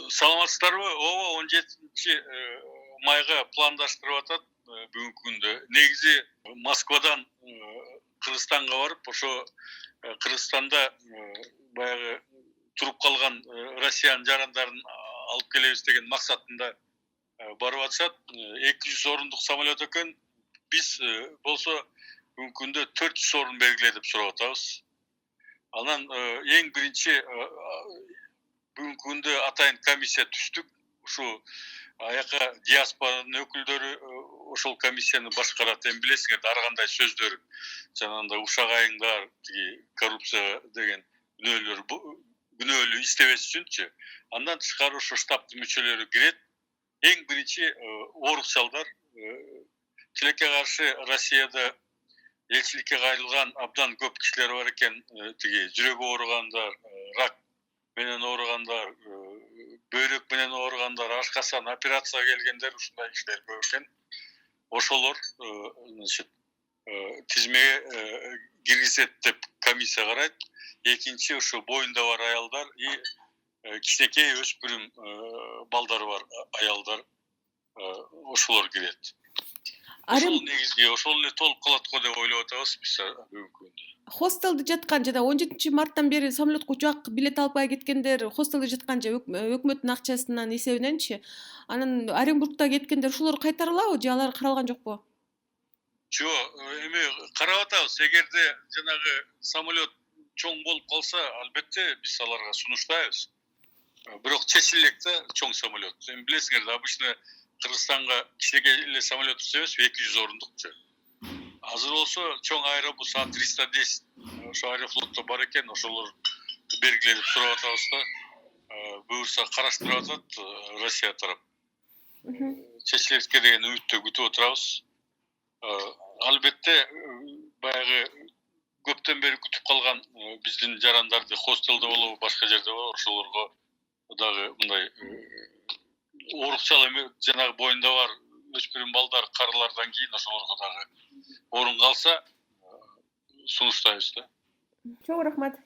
Саламатсыздарбы? Ооба 17 майга пландаштырып атат бүгүнкү күндө. Негизи Москвадан Кыргызстанга барып, ошо Кыргызстанда баягы туруп калган Россиянын жарандарын алып келебиз деген максатында барып атышат. 200 орундук самолет экен. Биз болсо бүгүнкү күндө 400 орун бергиле деп сурап атабыз. Анан эң биринчи бүгүнкү күндө атайын комиссия түздүк. Ушу аяка диаспоранын өкүлдөрү ошол комиссияны башкарат. Эми билесиңер да ар кандай сөздөр жанагындай ушак айыңдар, тиги коррупция деген күнөөлүү иштебес үчүнчү. Андан тышкары ошо штабтын мүчөлөрү кирет. Эң биринчи оорукчалдар тилекке каршы Россияда элчиликке кайрылган абдан көп кишилер бар экен. Тиги жүрөгү ооругандар, рак менен ооругандар, бөйрөк менен ооругандар, ашкасан операцияга келгендер, ушундай кишилер көп экен. Ошолор тизмеге киргизет деп комиссия карайт. Экинчи ошо боюнда бар аялдар и кичинекей өспүрүм балдары бар аялдар, ошолор кирет. Ошол негизги, ошол эле толуп калат го деп ойлоп атабыз биз бүгүнкү күндө. Хостелде жаткан жада 17-марттан бери самолетко учак билет албай кеткендер, хостелде жаткан же өкмөттүн акчасынан эсебиненчи. Анан Оренбургда кеткендер ушулар кайтарылабы же алар каралган жокпу? Жок, эми карап атабыз. Эгерде жанагы самолет чоң болуп калса, албетте биз аларга сунуштайбыз. Бирок чечиле элек да чоң самолет. Эми билесиңер да, обычно Кыргызстанга кичинекей эле самолет түзөбүз эмеспи, 200 орундукчу. Азыр болсо чоң аэробус А310 ошо Аэрофлотто бар экен, ошолор бергиле деп сурап атабыз да. Буюрса караштырып атат Россия тарап. Чечилет деген үмүттө күтүп отурабыз. Албетте баягы көптөн бери күтүп калган биздин жарандарды хостелде болобу, башка жерде болобу, ошолорго дагы мындай оорукчал эме жанагы боюнда бар өспүрүм балдар, карылардан кийин ошолорго дагы орун калса сунуштайбыз да. Чоң рахмат.